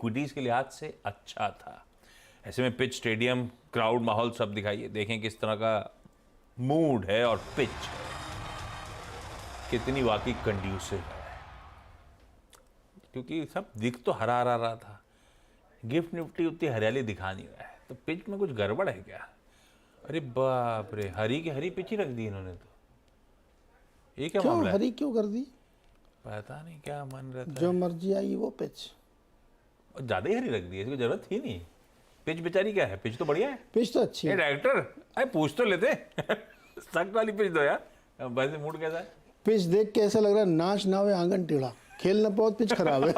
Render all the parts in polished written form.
Equities के लिहाज से अच्छा था। ऐसे में पिच, स्टेडियम, क्राउड, माहौल सब दिखाइए, देखें किस तरह का मूड है और पिच कितनी वाकई कंड्यूसिव है, क्योंकि सब दिख तो हरा हरा रहा था, गिफ्ट निफ्टी उतनी हरियाली दिखा नहीं रहा है, तो पिच में कुछ गड़बड़ है क्या? अरे बाप रे, हरी की हरी पिच ही रख दी इन्होंने, तो ये क्या क्यों मामला है? हरी क्यों कर दी? पता नहीं क्या मन रहता जो है, मर्जी आई वो पिच। और ज्यादा ही हरी रख दी है, इसकी जरूरत थी नहीं। पिच बेचारी क्या है, पिच तो बढ़िया है। पिच तो अच्छी ये है। डायरेक्टर, अरे पूछ तो लेते सख्त वाली पिच दो यार, वैसे मूड कैसा है? पिच देख के ऐसा लग रहा है नाच ना हुए आंगन टेढ़ा, खेल ना पाओ पिच खराब है।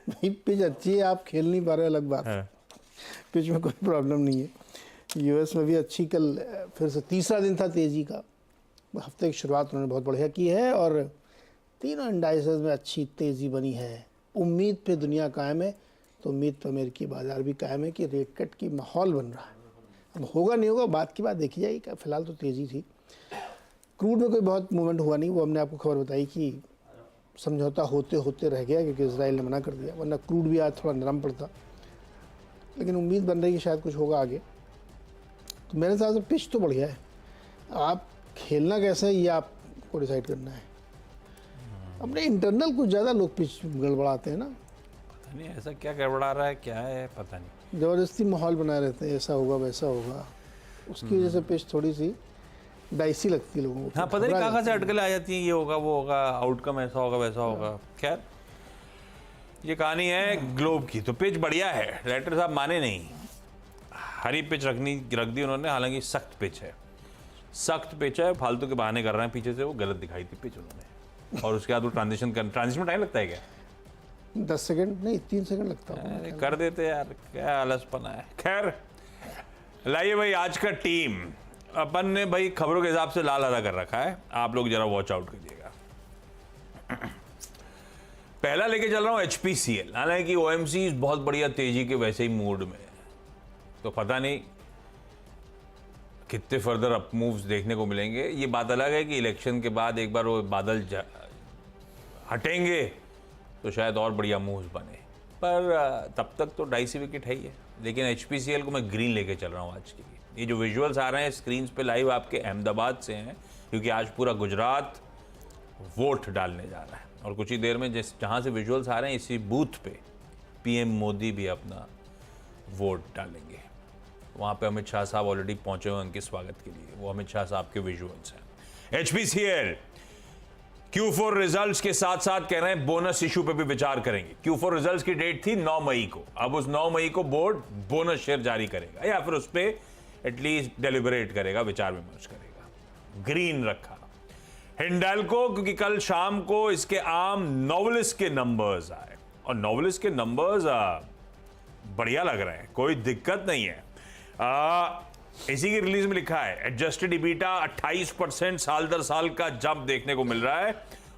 भाई पिच अच्छी है, आप खेल नहीं पा रहे अलग बात है। पिच में कोई प्रॉब्लम नहीं है। यूएस में भी अच्छी कल फिर से तीसरा दिन था तेजी का, हफ्ते की शुरुआत उन्होंने बहुत बढ़िया की है और तीनों इंडाइसेस में अच्छी तेजी बनी है। उम्मीद पे दुनिया कायम है, तो उम्मीद पे अमेरिकी बाजार भी कायम है कि रेट कट की माहौल बन रहा है। अब होगा नहीं होगा बात की बात देखी जाएगी, फिलहाल तो तेज़ी थी। क्रूड में कोई बहुत मूवमेंट हुआ नहीं, वो हमने आपको खबर बताई कि समझौता होते होते रह गया क्योंकि इजराइल ने मना कर दिया, वरना क्रूड भी आज थोड़ा नरम पड़ता। लेकिन उम्मीद बन रही है कि शायद कुछ होगा आगे। तो मेरे हिसाब से पिच तो बढ़िया है, आप खेलना कैसे है ये आपको डिसाइड करना है। अपने इंटरनल कुछ ज़्यादा लोग पिच गड़बड़ाते हैं ना, पता नहीं ऐसा क्या गड़बड़ा रहा है, क्या है पता नहीं, ज़बरदस्ती माहौल बनाए रहते हैं, ऐसा होगा वैसा होगा, उसकी वजह से पिच थोड़ी सी डाइसी लगती है लोगों को। हाँ पता नहीं कहाँ से अटकलें आ जाती हैं, ये होगा वो होगा, आउटकम ऐसा होगा वैसा होगा। खैर ये कहानी है ग्लोब की। तो पिच बढ़िया है, डायरेक्टर साहब माने नहीं, हरी पिच रख दी उन्होंने, हालांकि सख्त पिच है, सख्त पिच है, फालतू के बहाने कर रहे हैं पीछे से, वो गलत दिखाई थी पिच उन्होंने। और उसके बाद वो ट्रांजिशन में टाइम लगता है क्या? 10 सेकंड नहीं 3 सेकंड लगता है। अरे कर देते यार, क्या आलसपना है। खैर लाइए भाई आज का टीम, अपन ने भाई खबरों के हिसाब से लाल हरा कर रखा है, आप लोग जरा वॉच आउट करिएगा। पहला लेके चल रहा हूं HPCL, हालांकि OMC बहुत बढ़िया तेजी के वैसे ही मूड में है, तो पता नहीं कितने फर्दर अप मूव्स देखने को मिलेंगे। ये बात अलग है कि इलेक्शन के बाद एक बार वो बादल हटेंगे तो शायद और बढ़िया मूव्स बने, पर तब तक तो 2.5 विकेट है ही है। लेकिन HPCL को मैं ग्रीन लेके चल रहा हूँ आज के लिए। ये जो विजुअल्स आ रहे हैं स्क्रीन पे लाइव आपके अहमदाबाद से हैं, क्योंकि आज पूरा गुजरात वोट डालने जा रहा है, और कुछ ही देर में जहाँ से विजुअल्स आ रहे हैं इसी बूथ पे PM मोदी भी अपना वोट डालेंगे। वहाँ पे अमित शाह साहब ऑलरेडी पहुँचे हुए उनके स्वागत के लिए, वो अमित शाह साहब के विजुअल्स हैं। HPCL Q4 रिजल्ट्स के साथ साथ कह रहे हैं बोनस इशू पे भी विचार करेंगे। Q4 रिजल्ट्स की डेट थी 9 मई को, अब उस 9 मई को बोर्ड बोनस शेयर जारी करेगा या फिर उस पर एटलीस्ट डेलिबरेट करेगा, विचार विमर्श करेगा। ग्रीन रखा हिंडाल्को, क्योंकि कल शाम को इसके आम नोवेलिस के नंबर्स आए, और नोवेलिस के नंबर्स बढ़िया लग रहे हैं, कोई दिक्कत नहीं है। इसी की रिलीज में लिखा है एडजस्टेड इबिटा 28% साल दर साल का जंप देखने को मिल रहा है,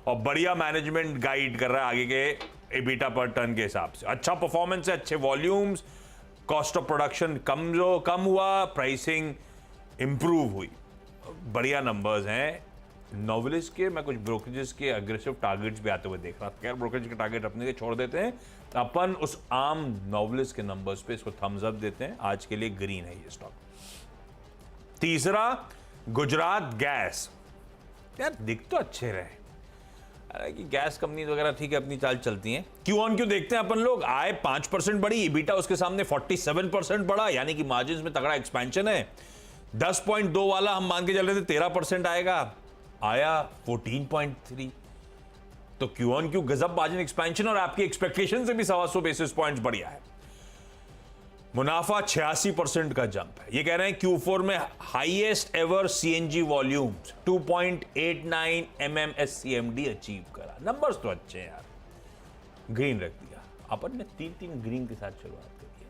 और बढ़िया मैनेजमेंट गाइड कर रहा है आगे के इबिटा पर टन के हिसाब से। अच्छा परफॉर्मेंस है, अच्छे वॉल्यूम्स, कॉस्ट ऑफ प्रोडक्शन कम हुआ, प्राइसिंग इंप्रूव हुई, बढ़िया नंबर्स हैं नोवेलिस के। मैं कुछ ब्रोकरेजेस के अग्रेसिव टारगेट्स भी आते हुए देख रहा था, खैर ब्रोकरेज के टारगेट अपने के छोड़ देते हैं, अपन उस आम नोवेलिस के नंबर्स पे इसको थम्स अप देते हैं। आज के लिए ग्रीन है ये स्टॉक। तीसरा गुजरात गैस, यार दिख तो अच्छे रहे, हालांकि गैस कंपनी वगैरह ठीक है अपनी चाल चलती हैं। क्यों ऑन क्यों देखते हैं अपन लोग, आय 5% बढ़ी, इबिटा उसके सामने 47% बढ़ा, यानी कि मार्जिन में तगड़ा एक्सपेंशन है। 10.2 वाला हम मान के चल रहे थे 13% आएगा, आया 14.3, तो क्यों ऑन क्यों गजब मार्जिन एक्सपेंशन, और आपकी एक्सपेक्टेशन से भी 125 बेसिस पॉइंट्स बढ़िया है। मुनाफा 86% का जंप है। ये कह रहे हैं Q4 में highest ever CNG volumes 2.89 MMSCMD achieve करा। नंबर्स तो अच्छे हैं यार, ग्रीन रख दिया अपन ने, 3 ग्रीन के साथ शुरुआत करी है।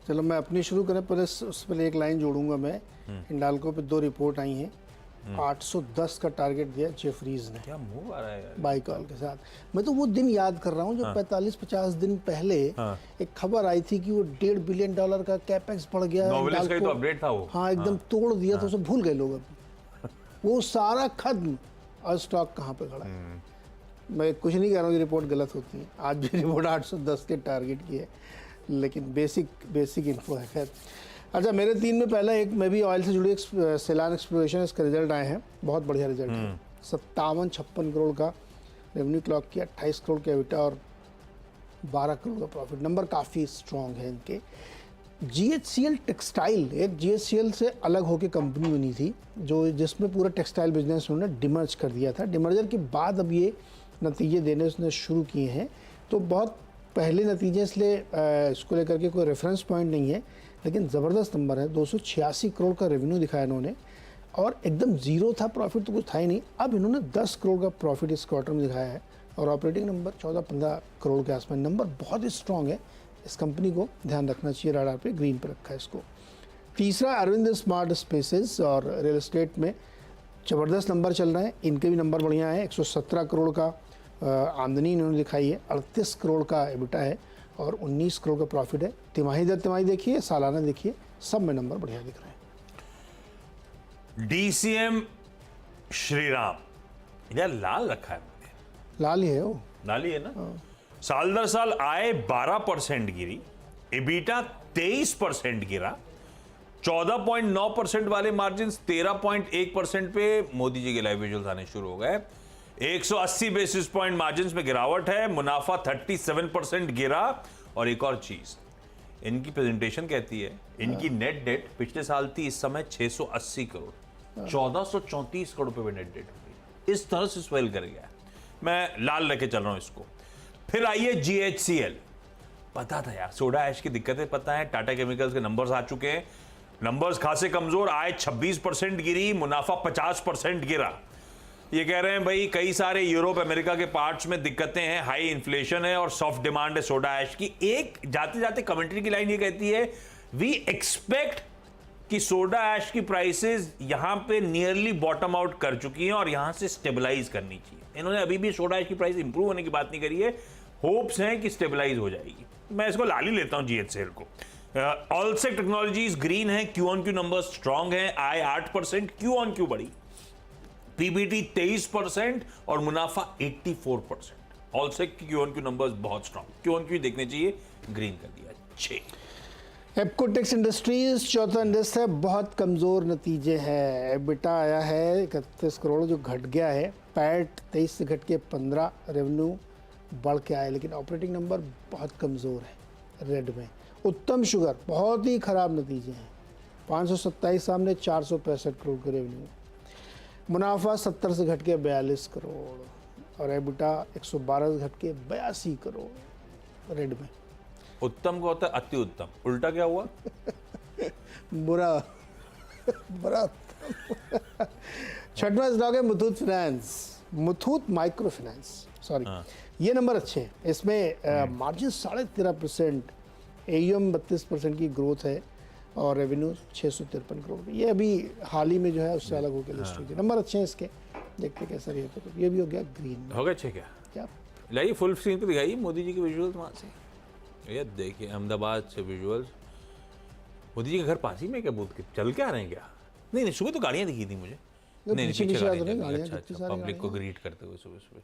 चलो मैं अपनी शुरू करें, पर उस पर एक लाइन जोड़ूंगा मैं। हिंडाल्को पे 2 रिपोर्ट आई हैं, 810 का टारगेट दिया जेफरीज ने, क्या मूव आ रहा है यार बाई कॉल के साथ। मैं तो वो दिन याद कर रहा हूँ जब 45-50 दिन पहले एक खबर आई थी कि वो $1.5 बिलियन का कैपेक्स बढ़ गया। नोवेलिस का ही तो अपडेट था वो, हाँ एकदम तोड़ दिया, तो उसे भूल गए लोग। अब वो सारा खत्म, और स्टॉक कहाँ पे खड़ा है। मैं कुछ नहीं कह रहा हूँ कि रिपोर्ट गलत होती है, आज भी रिपोर्ट 810 के टारगेट की है, लेकिन बेसिक इन्फो है। खैर अच्छा, मेरे 3 में पहला एक, मैं भी ऑयल से जुड़ी एक सेलान एक्सप्लोरेशन, इसका रिजल्ट आए हैं, बहुत बढ़िया रिजल्ट है। 57-56 करोड़ का रेवेन्यू क्लॉक किया, 28 करोड़ का एबिटा और 12 करोड़ का प्रॉफिट। नंबर काफ़ी स्ट्रॉन्ग है इनके। GHCL टेक्सटाइल, एक GHCL से अलग होकर कंपनी बनी थी जो जिसमें पूरा टेक्सटाइल बिजनेस उन्होंने डिमर्ज कर दिया था। डिमर्जर के बाद अब ये नतीजे देने उसने शुरू किए हैं, तो बहुत पहले नतीजे, इसलिए इसको लेकर के कोई रेफरेंस पॉइंट नहीं है, लेकिन ज़बरदस्त नंबर है। 286 करोड़ का रेवेन्यू दिखाया इन्होंने और एकदम ज़ीरो था प्रॉफिट, तो कुछ था ही नहीं। अब इन्होंने 10 करोड़ का प्रॉफिट इस क्वार्टर में दिखाया है और ऑपरेटिंग नंबर 14-15 करोड़ के आसपास। नंबर बहुत ही स्ट्रॉन्ग है, इस कंपनी को ध्यान रखना चाहिए, राडार पे ग्रीन पे रखा है इसको। तीसरा अरविंद स्मार्ट स्पेसेस, और रियल एस्टेट में ज़बरदस्त नंबर चल रहे हैं, इनके भी नंबर बढ़िया है। 117 करोड़ का आमदनी इन्होंने दिखाई है, 38 करोड़ का एबिटा है और 19 करोड़ का प्रॉफिट है। तिमाही दर तिमाही देखिए, सालाना देखिए, सब में नंबर बढ़िया दिख रहे हैं। DCM श्रीराम, यार लाल रखा है मैंने, लाल ही है वो, लाल ही है ना। साल दर साल आय 12% गिरी, एबिटा 23% गिरा, 14.9% वाले मार्जिन 13.1% पे मोदी जी के लाइव विजुअल्स आने शुरू हो गए। 180 बेसिस पॉइंट मार्जिन में गिरावट है, मुनाफा 37% गिरा। और एक और चीज, इनकी प्रेजेंटेशन कहती है इनकी नेट डेट पिछले साल थी इस समय 680 करोड़, 1434 करोड़ रुपए में नेट डेट हो गई। इस तरह से स्वेल कर गया। मैं लाल लेके चल रहा हूं इसको। फिर आइए GHCL, पता था यार सोडा ऐश की दिक्कतें, पता है टाटा केमिकल्स के नंबर्स आ चुके हैं, नंबर्स खासे कमजोर आए, 26% गिरी, मुनाफा 50% गिरा। ये कह रहे हैं भाई कई सारे यूरोप अमेरिका के पार्ट्स में दिक्कतें हैं, हाई इन्फ्लेशन है और सॉफ्ट डिमांड है सोडा ऐश की। एक जाते जाते कमेंट्री की लाइन ये कहती है, वी एक्सपेक्ट कि सोडा ऐश की प्राइसेस यहां पे नियरली बॉटम आउट कर चुकी हैं और यहां से स्टेबलाइज करनी चाहिए। इन्होंने अभी भी सोडा ऐश की प्राइस इंप्रूव होने की बात नहीं करी है, होप्स हैं कि स्टेबलाइज हो जाएगी। मैं इसको लाल ही लेता हूं GHCL को। ऑलसेक टेक्नोलॉजीज ग्रीन है, Q on Q numbers strong हैं, आय 8%, Q on Q बढ़ी, PBT 23% और मुनाफा 84%। ऑलसेक की Q on Q नंबर्स बहुत स्ट्रांग, Q on Q देखने चाहिए, ग्रीन कर दिया 6। एप्कोटेक्स इंडस्ट्रीज चौथा इंडेक्स है, बहुत कमज़ोर नतीजे हैं। एबिटा आया है 31 करोड़ जो घट गया है, पैट 23 से घट के 15, रेवेन्यू बढ़ के आया, लेकिन ऑपरेटिंग नंबर बहुत कमज़ोर है रेड में। उत्तम शुगर बहुत ही ख़राब नतीजे हैं, 527 सामने 465 करोड़ के रेवेन्यू, मुनाफा 70 से घट के 42 करोड़ और एबिटा 112 से घट के 82 करोड़ रेड में। उत्तम का होता है अति उत्तम, उल्टा क्या हुआ? बुरा बुरा। छठवां स्टॉक है Muthoot finance, Muthoot micro finance, sorry. ये नंबर अच्छे हैं, इसमें मार्जिन 13.5%, AUM 32% की ग्रोथ है और रेवेन्यू 653 करोड़। ये अभी हाल ही में जो है उससे अलग होकर लिस्ट हुई थी। नंबर अच्छे हैं इसके, देखते कैसा रही है। तो ये भी हो गया ग्रीन हो गया। अच्छे क्या लाइए फुल स्क्रीन पे दिखाइए मोदी जी के विजुअल्स वहाँ से। ये देखिए अहमदाबाद से विजुअल्स, मोदी जी के घर पास ही में क्या बूथ के चल के आ रहे हैं क्या? नहीं सुबह तो गाड़ियाँ दिखी थी मुझे। नहीं पीछे गाड़ियाँ, अच्छा पब्लिक को ग्रीट करते हुए सुबह सुबह।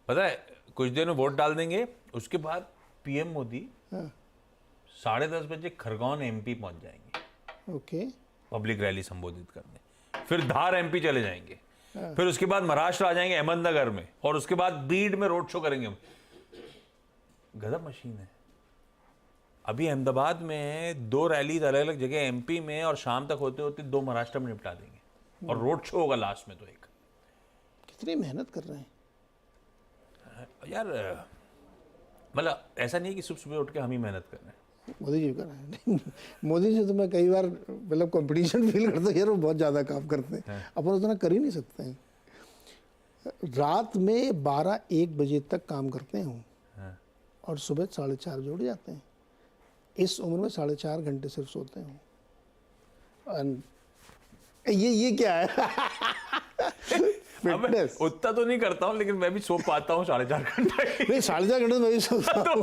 पता है कुछ देर में वोट डाल देंगे, उसके बाद PM मोदी 10:30 बजे खरगोन MP पहुंच जाएंगे। ओके, पब्लिक रैली संबोधित करने, फिर धार MP चले जाएंगे, फिर उसके बाद महाराष्ट्र आ जाएंगे अहमदनगर में, और उसके बाद बीड में रोड शो करेंगे। गजब मशीन है। अभी अहमदाबाद में 2 रैली अलग अलग जगह MP में, और शाम तक होते होते 2 महाराष्ट्र में निपटा देंगे और रोड शो होगा लास्ट में। तो एक कितनी मेहनत कर रहे हैं यार, मतलब ऐसा नहीं है कि सुबह सुबह उठ के हम ही मेहनत कर रहे हैं। मोदी जी कर रहे हैं। मोदी जी तो मैं कई बार मतलब कंपटीशन फील करता हूँ यार, वो बहुत ज़्यादा काम करते हैं, अपन उतना कर ही नहीं सकते हैं। रात में 12-1 बजे तक काम करते हैं और सुबह 4:30 बजे उठ जाते हैं। इस उम्र में 4.5 घंटे सिर्फ सोते हैं। ये क्या है? फिटनेस उतना तो नहीं करता हूँ, लेकिन मैं भी सो पाता हूँ 4.5 घंटा। नहीं 4.5 घंटे मैं भी सोता हूँ।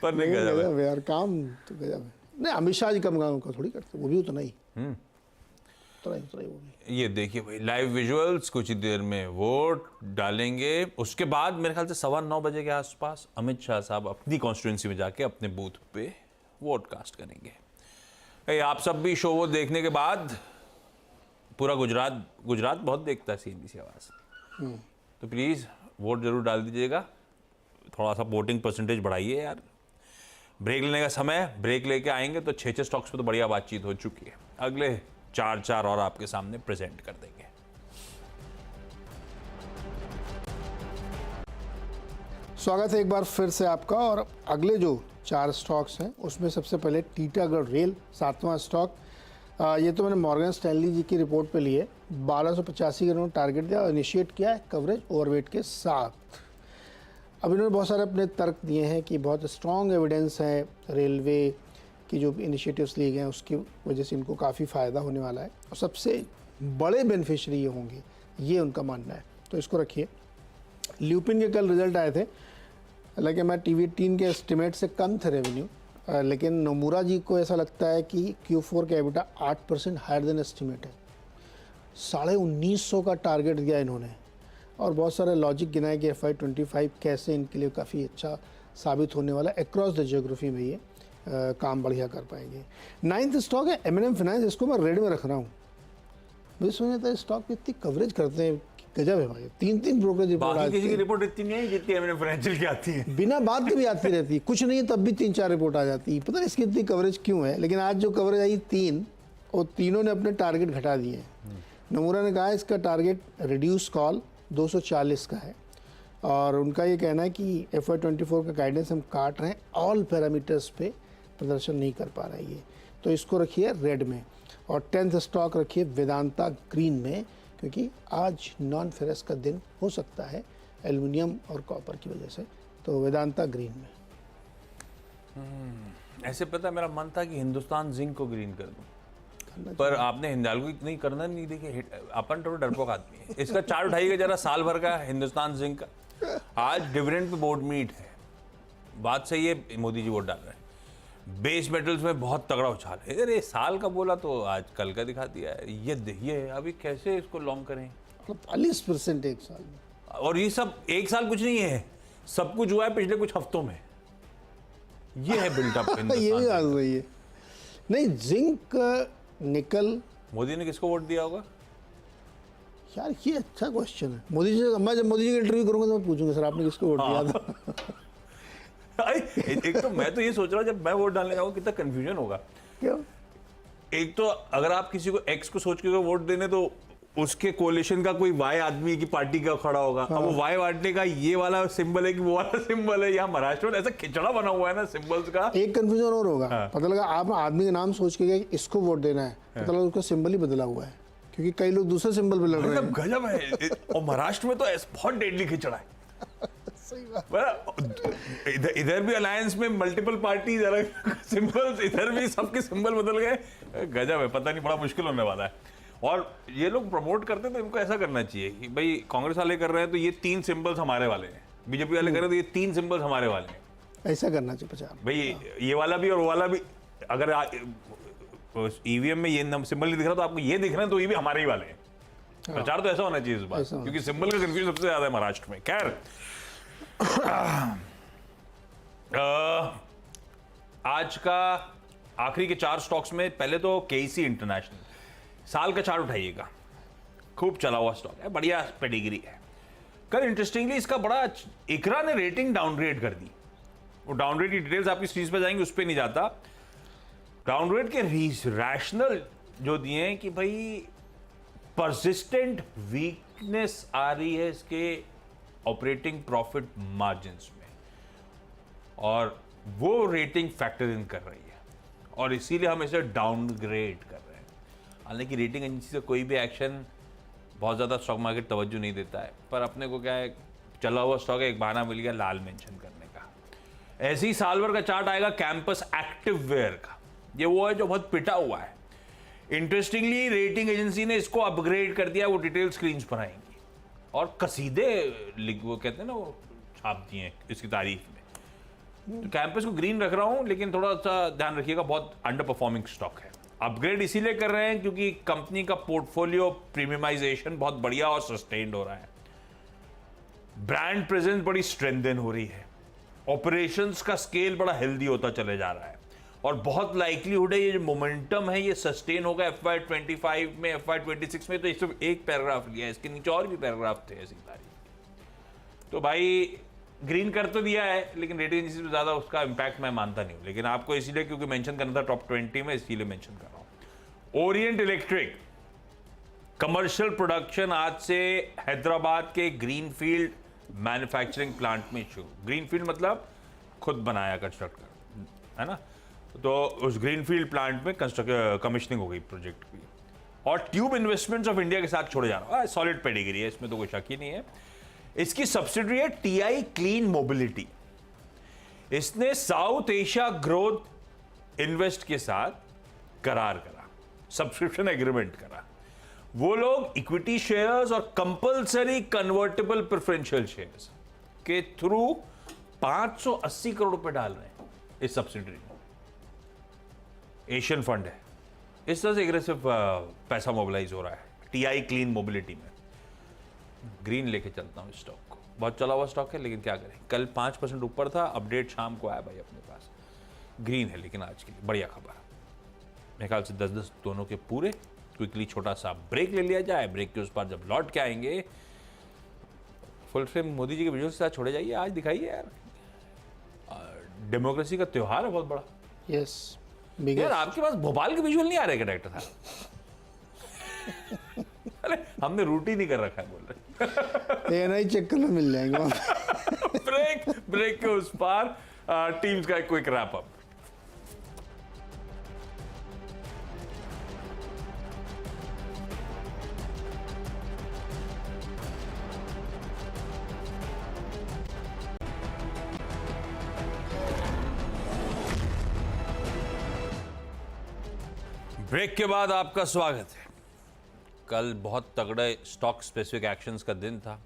पर नहीं गजब यार, काम तो गजब है। नहीं अमित शाह जी कम काम का थोड़ी करते, वो भी उतना ही। उतरा वो भी। ये देखिए भाई लाइव विजुअल्स, कुछ ही देर में वोट डालेंगे। उसके बाद मेरे ख्याल से 9:15 बजे के आसपास अमित शाह साहब अपनी कॉन्स्टिट्यूंसी में जाके अपने बूथ पे वोट कास्ट करेंगे। भाई आप सब भी शो वो देखने के बाद, पूरा गुजरात बहुत देखता है CNBC आवाज़, तो प्लीज़ वोट जरूर डाल दीजिएगा। थोड़ा सा वोटिंग परसेंटेज बढ़ाइए यार। ब्रेक लेने का समय, ब्रेक लेके आएंगे तो 6 स्टॉक्स पे तो बढ़िया बातचीत हो चुकी है। अगले 4 और आपके सामने प्रेजेंट कर देंगे। स्वागत है एक बार फिर से आपका। और अगले जो 4 स्टॉक्स हैं उसमें सबसे पहले टीटागढ़ रेल 7वां स्टॉक। ये तो मैंने मॉर्गन स्टैनली जी की रिपोर्ट पे लिए 1285 का उन्होंने टारगेट दिया और इनिशिएट किया है कवरेज ओवरवेट के साथ। अब इन्होंने बहुत सारे अपने तर्क दिए हैं कि बहुत स्ट्रॉन्ग एविडेंस है रेलवे की जो इनिशिएटिव्स लिए गए हैं उसकी वजह से इनको काफ़ी फ़ायदा होने वाला है और सबसे बड़े बेनिफिशियरी ये होंगे, ये उनका मानना है। तो इसको रखिए। ल्यूपिन के कल रिजल्ट आए थे, हालांकि मैं TV18 के एस्टिमेट से कम थे रेवेन्यू, लेकिन नोमुरा जी को ऐसा लगता है कि Q4 का एबिटा 8% हायर देन एस्टिमेट है। 1950 का टारगेट दिया इन्होंने और बहुत सारे लॉजिक गिनाए कि FY25 कैसे इनके लिए काफ़ी अच्छा साबित होने वाला है। अक्रॉस द जियोग्राफी में ये काम बढ़िया कर पाएंगे। 9th स्टॉक है M&M फाइनेंस, इसको मैं रेड में रख रहा हूँ। मुझे सुना था स्टॉक पे इतनी कवरेज करते हैं, गजब है भाई। 3 ब्रोकरेज रिपोर्ट बाकी किसी की रिपोर्ट इतनी नहीं है जितनी M&M फाइनेंशियल की आती है। बिना बात के भी आती रहती है, कुछ नहीं है तब भी 3-4 रिपोर्ट आ जाती है। पता नहीं इसकी इतनी कवरेज क्यों है, लेकिन आज जो कवरेज आई 3, और तीनों ने अपने टारगेट घटा दिए हैं। नमूरा ने कहा इसका टारगेट रिड्यूस कॉल 240 का है और उनका ये कहना है कि FY24 का गाइडेंस हम काट रहे हैं, ऑल पैरामीटर्स पे प्रदर्शन नहीं कर पा रहा है ये, तो इसको रखिए रेड में। और 10th स्टॉक रखिए वेदांता ग्रीन में, क्योंकि आज नॉन फेरस का दिन हो सकता है एल्युमिनियम और कॉपर की वजह से, तो वेदांता ग्रीन में। ऐसे पता मेरा मन था कि हिंदुस्तान जिंक को ग्रीन कर दूं, पर आपने हिंदालको नहीं करना नहीं देखिए, अपन थोड़ा डरपोक आदमी है। इसका चार्ट उठाइएगा जरा साल भर का हिंदुस्तान जिंक का। आज डिविडेंड पे बोर्ड मीट है, बात सही है, मोदी जी वोट डाल रहे हैं। बेस मेटल्स में बहुत तगड़ा उछाल है। अरे साल का बोला तो आज कल का दिखा दिया है। ये देखिए अभी कैसे इसको लॉन्ग करें। 40% एक साल में, और ये सब एक साल कुछ नहीं है, सब कुछ हुआ है पिछले कुछ हफ्तों में। ये है बिल्डअप। ये भी बात सही है। नहीं, जिंक निकल, मोदी ने किसको वोट दिया होगा यार ये अच्छा क्वेश्चन है। मोदी जी, मैं जब मोदी जी का इंटरव्यू करूंगा तो मैं पूछूंगा सर आपने किसको वोट दिया था। एक तो मैं तो ये सोच रहा हूँ जब मैं वोट डालने जाऊंगा कितना कंफ्यूजन होगा। क्यों? एक तो अगर आप किसी को एक्स को सोच के वोट देने तो उसके कोलिशन का कोई वाई आदमी की पार्टी का खड़ा होगा। अब वो वाई बांटने का ये वाला सिंबल है कि वो वाला सिंबल है। यहाँ महाराष्ट्र में ऐसा खिचड़ा बना हुआ है ना सिंबल्स का। एक कंफ्यूजन और होगा। पता लगा आप आदमी का नाम सोच के गए कि इसको वोट देना है, पता लगा उसका सिंबल ही बदला हुआ है, क्योंकि कई लोग दूसरे सिंबल पे लड़ रहे हैं। गजब है। और महाराष्ट्र में तो बहुत डेडली खिचड़ा है। सही बात। इधर भी अलायंस में मल्टीपल पार्टीज, अलग सिंबल्स, इधर भी सबके सिंबल बदल गए। गजब है, पता नहीं, बड़ा मुश्किल होने वाला है। और ये लोग प्रमोट करते हैं तो इनको ऐसा करना चाहिए कि भाई कांग्रेस वाले कर रहे हैं तो ये 3 सिंबल्स हमारे वाले हैं, बीजेपी वाले कर रहे हैं तो ये 3 सिंबल्स हमारे वाले हैं। ऐसा करना चाहिए प्रचार भाई ये वाला भी और वो वाला भी। अगर ईवीएम में ये सिंबल नहीं दिख रहा तो आपको ये दिख रहा है तो ये भी हमारे ही वाले हैं। प्रचार तो ऐसा होना चाहिए इस बार, क्योंकि सिंबल का कंफ्यूजन सबसे ज्यादा है महाराष्ट्र में। खैर आज का आखिरी के 4 स्टॉक्स में पहले तो KEC इंटरनेशनल, साल का चार्ट उठाइएगा, खूब चला हुआ स्टॉक है, बढ़िया पेडिग्री है। कल इंटरेस्टिंगली इसका बड़ा इकरा ने रेटिंग डाउनग्रेड कर दी। वो डाउनग्रेड की डिटेल्स आपकी स्क्रीन पे जाएंगे, उस पर नहीं जाता। डाउनग्रेड के रैशनल जो दिए हैं कि भाई परसिस्टेंट वीकनेस आ रही है इसके ऑपरेटिंग प्रॉफिट मार्जिन्स में, और वो रेटिंग फैक्टर इन कर रही है, और इसीलिए हम इसे डाउनग्रेड कर रहे हैं। हालांकि रेटिंग एजेंसी से कोई भी एक्शन बहुत ज़्यादा स्टॉक मार्केट तवज्जो नहीं देता है, पर अपने को क्या है, चला हुआ स्टॉक है, एक बहाना मिल गया लाल मेंशन करने का। ऐसे ही साल भर का चार्ट आएगा कैंपस एक्टिव वेयर का। ये वो है जो बहुत पिटा हुआ है। इंटरेस्टिंगली रेटिंग एजेंसी ने इसको अपग्रेड कर दिया, वो डिटेल स्क्रीन पर आएंगी, और कसीदे वो कहते हैं ना, वो छाप दिए हैं इसकी तारीफ में। तो कैंपस को ग्रीन रख रहा हूं, लेकिन थोड़ा सा ध्यान रखिएगा, बहुत अंडर परफॉर्मिंग स्टॉक है। अपग्रेड इसीलिए कर रहे हैं क्योंकि कंपनी का पोर्टफोलियो प्रीमियमाइजेशन बहुत बढ़िया और सस्टेन्ड हो रहा है, ब्रांड प्रेजेंस बड़ी स्ट्रेंथन हो रही है, ऑपरेशंस का स्केल बड़ा हेल्दी होता चले जा रहा है, और बहुत लाइकलीहुड है ये जो मोमेंटम है ये सस्टेन होगा FY25 में, FY26 में। तो इस एक पैराग्राफ लिया है, इसके नीचे और भी पैराग्राफ थे ऐसी तारीख। तो भाई ग्रीन कर तो दिया है, लेकिन रेटिंग एजेंसी में ज्यादा उसका इंपैक्ट मैं मानता नहीं हूं, लेकिन आपको इसीलिए क्योंकि मेंशन करना था टॉप 20 में, इसीलिए मेंशन कर रहा हूं। ओरिएंट इलेक्ट्रिक कमर्शियल प्रोडक्शन आज से हैदराबाद के ग्रीनफील्ड मैन्युफैक्चरिंग प्लांट में शुरू। ग्रीनफील्ड मतलब खुद बनाया, कंस्ट्रक्ट कर, है ना। तो उस ग्रीनफील्ड प्लांट में कमिश्निंग हो गई प्रोजेक्ट की, और ट्यूब इन्वेस्टमेंट्स ऑफ इंडिया के साथ छोड़े जा रहा है। सॉलिड पेडिग्री है, इसमें तो कोई शक ही नहीं है। इसकी सब्सिडरी है TI क्लीन मोबिलिटी। इसने साउथ एशिया ग्रोथ इन्वेस्ट के साथ करार करा, सब्सक्रिप्शन एग्रीमेंट करा। वो लोग इक्विटी शेयर्स और कंपल्सरी कन्वर्टेबल प्रेफरेंशियल शेयर्स के थ्रू 580 करोड़ रुपए डाल रहे हैं इस सब्सिडरी में। एशियन फंड है, इस तरह से एग्रेसिव पैसा मोबिलाइज हो रहा है TI क्लीन मोबिलिटी में। ग्रीन लेके चलता हूँ स्टॉक को, बहुत चला हुआ स्टॉक है, लेकिन क्या करें, कल 5% ऊपर था, अपडेट शाम को आया भाई अपने पास। ग्रीन है लेकिन आज के लिए बढ़िया खबर। मेरे ख्याल से 10-10 दोनों के पूरे। क्विकली छोटा सा ब्रेक ले लिया जाए, ब्रेक के उस पार जब लौट के आएंगे फुल फ्रेम मोदी जी के वीडियो के साथ छोड़े जाइए। आज दिखाइए यार, डेमोक्रेसी का त्योहार है बहुत बड़ा। यस यार आपके पास भोपाल के विजुअल नहीं आ रहे क्या डायरेक्टर साहब? अरे हमने रूट ही नहीं कर रखा है, बोल रहे ANI चेक करना मिल जाएंगे ब्रेक के उस पार टीम्स का एक क्विक रैप अप। ब्रेक के बाद आपका स्वागत है। कल बहुत तगड़े स्टॉक स्पेसिफिक एक्शंस का दिन था,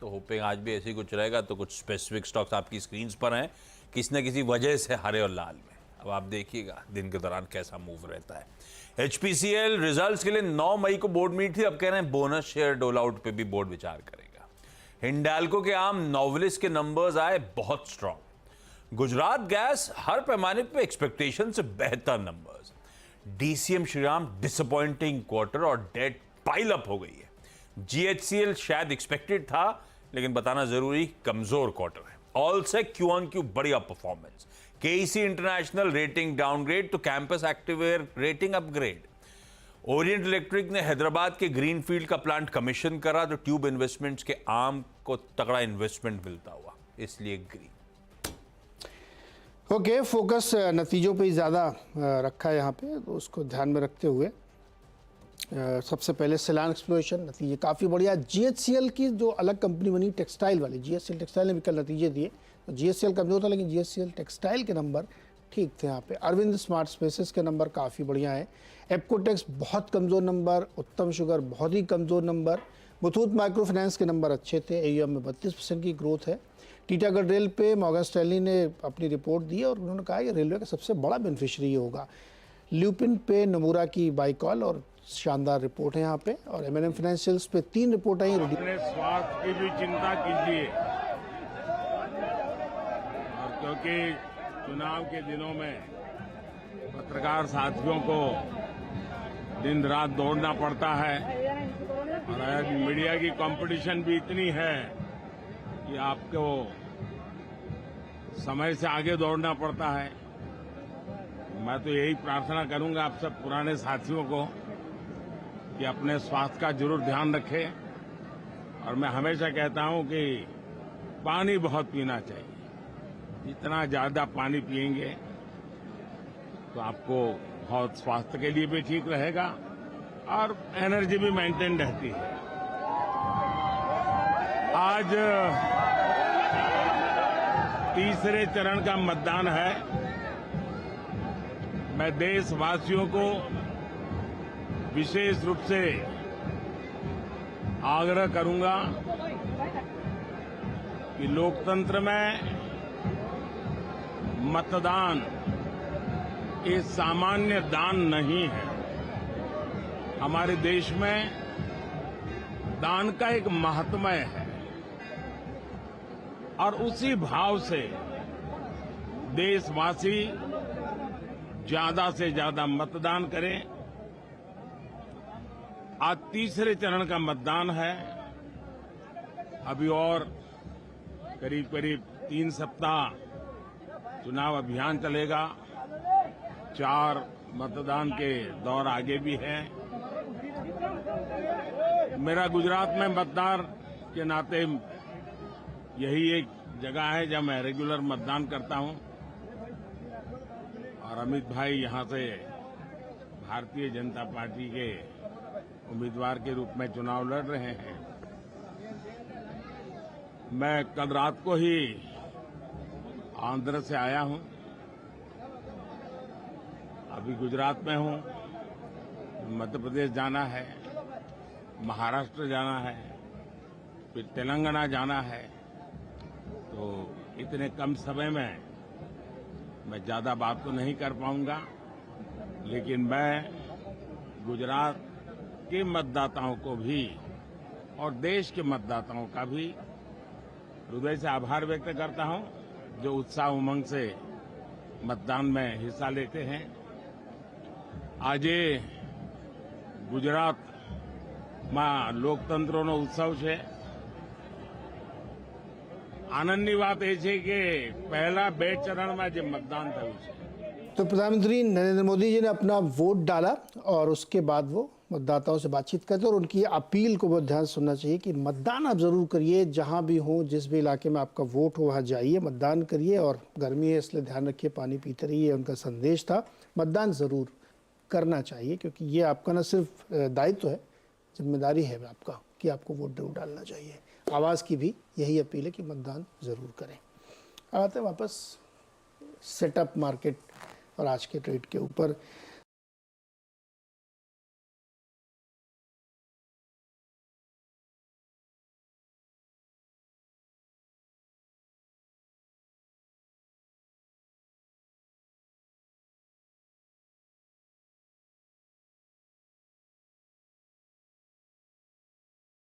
तो होपिंग आज भी ऐसे ही कुछ रहेगा। तो कुछ स्पेसिफिक स्टॉक्स आपकी स्क्रीन्स पर हैं, किसी न किसी वजह से हरे और लाल में। अब आप देखिएगा दिन के दौरान कैसा मूव रहता है। HPCL रिजल्ट्स के लिए 9 मई को बोर्ड मीट थी, अब कह रहे हैं बोनस शेयर डोल आउट पे भी बोर्ड विचार करेगा। हिंडाल्को के आम नोवेलिस के नंबर्स आए बहुत स्ट्रॉन्ग। गुजरात गैस हर पैमाने पे एक्सपेक्टेशन से बेहतर numbers. DCM Shriram disappointing quarter और डेट पाइल अप हो गई है। GHCL शायद एक्सपेक्टेड था, लेकिन बताना जरूरी कमजोर क्वार्टर है। ऑल से Q-on-Q बढ़िया performance. KEC International rating downgrade तो Campus Activewear rating upgrade. Orient Electric ने हैदराबाद के ग्रीनफील्ड का प्लांट कमीशन करा, तो ट्यूब इन्वेस्टमेंट्स के आर्म को तगड़ा इन्वेस्टमेंट मिलता हुआ, इसलिए ग्रीन। ओके, फोकस नतीजों पे ही ज़्यादा रखा है यहाँ पे, तो उसको ध्यान में रखते हुए सबसे पहले सिलान एक्सप्लोरेशन नतीजे काफ़ी बढ़िया। GHCL की जो अलग कंपनी बनी टेक्सटाइल वाली, GHCL टेक्सटाइल ने भी कल नतीजे दिए। तो GHCL कमजोर था, लेकिन GHCL टेक्सटाइल के नंबर ठीक थे यहाँ पे। अरविंद स्मार्ट स्पेसेस के नंबर काफ़ी बढ़िया है। एप्कोटेक्स बहुत कमज़ोर नंबर, उत्तम शुगर बहुत ही कमज़ोर नंबर। मुथूट माइक्रो फाइनेंस के नंबर अच्छे थे, AUM में 32% की ग्रोथ है। टीटागढ़ रेल पे मॉर्गन स्टैनली ने अपनी रिपोर्ट दी और उन्होंने कहा कि रेलवे का सबसे बड़ा बेनिफिशियरी होगा। ल्यूपिन पे नमूरा की बाई कॉल और शानदार रिपोर्ट है यहाँ पे। और M&M फाइनेंशियल्स पे 3 रिपोर्ट आई। अपने स्वास्थ्य की भी चिंता कीजिए, और क्योंकि चुनाव के दिनों में पत्रकार साथियों को दिन रात दौड़ना पड़ता है, और आज मीडिया की कंपटीशन भी इतनी है कि आपको समय से आगे दौड़ना पड़ता है। मैं तो यही प्रार्थना करूंगा आप सब पुराने साथियों को कि अपने स्वास्थ्य का जरूर ध्यान रखें। और मैं हमेशा कहता हूं कि पानी बहुत पीना चाहिए। जितना ज्यादा पानी पिएंगे तो आपको बहुत स्वास्थ्य के लिए भी ठीक रहेगा और एनर्जी भी मेंटेन रहती है। आज तीसरे चरण का मतदान है। मैं देशवासियों को विशेष रूप से आग्रह करूंगा कि लोकतंत्र में मतदान ये सामान्य दान नहीं है। हमारे देश में दान का एक महात्म्य है और उसी भाव से देशवासी ज्यादा से ज्यादा मतदान करें। आज तीसरे चरण का मतदान है। अभी और करीब करीब 3 सप्ताह चुनाव अभियान चलेगा। 4 मतदान के दौर आगे भी है। मेरा गुजरात में मतदार के नाते यही एक जगह है जहां मैं रेगुलर मतदान करता हूं और अमित भाई यहां से भारतीय जनता पार्टी के उम्मीदवार के रूप में चुनाव लड़ रहे हैं। मैं कल रात को ही आंध्र से आया हूं, अभी गुजरात में हूं। मध्य प्रदेश जाना है, महाराष्ट्र जाना है, फिर तेलंगाना जाना है। तो इतने कम समय में मैं ज्यादा बात तो नहीं कर पाऊंगा, लेकिन मैं गुजरात के मतदाताओं को भी और देश के मतदाताओं का भी हृदय से आभार व्यक्त करता हूं, जो उत्साह उमंग से मतदान में हिस्सा लेते हैं। आज ગુજરાતમાં લોકતંત્રનો ઉત્સવ છે। આનંદની વાત એ છે કે પહેલા 2 ચરણમાં જે મતદાન થયું છે। तो प्रधानमंत्री नरेंद्र मोदी जी ने अपना वोट डाला और उसके बाद वो मतदाताओं से बातचीत करते और उनकी अपील को बहुत ध्यान से सुनना चाहिए कि मतदान आप ज़रूर करिए। जहां भी हो, जिस भी इलाके में आपका वोट हो, वहां जाइए, मतदान करिए। और गर्मी है इसलिए ध्यान रखिए, पानी पीते रहिए। उनका संदेश था मतदान ज़रूर करना चाहिए, क्योंकि ये आपका न सिर्फ दायित्व है, जिम्मेदारी है आपका कि आपको वोट जरूर डालना चाहिए। आवाज़ की भी यही अपील है कि मतदान ज़रूर करें। आते हैं वापस सेटअप मार्केट और आज के ट्रेड के ऊपर।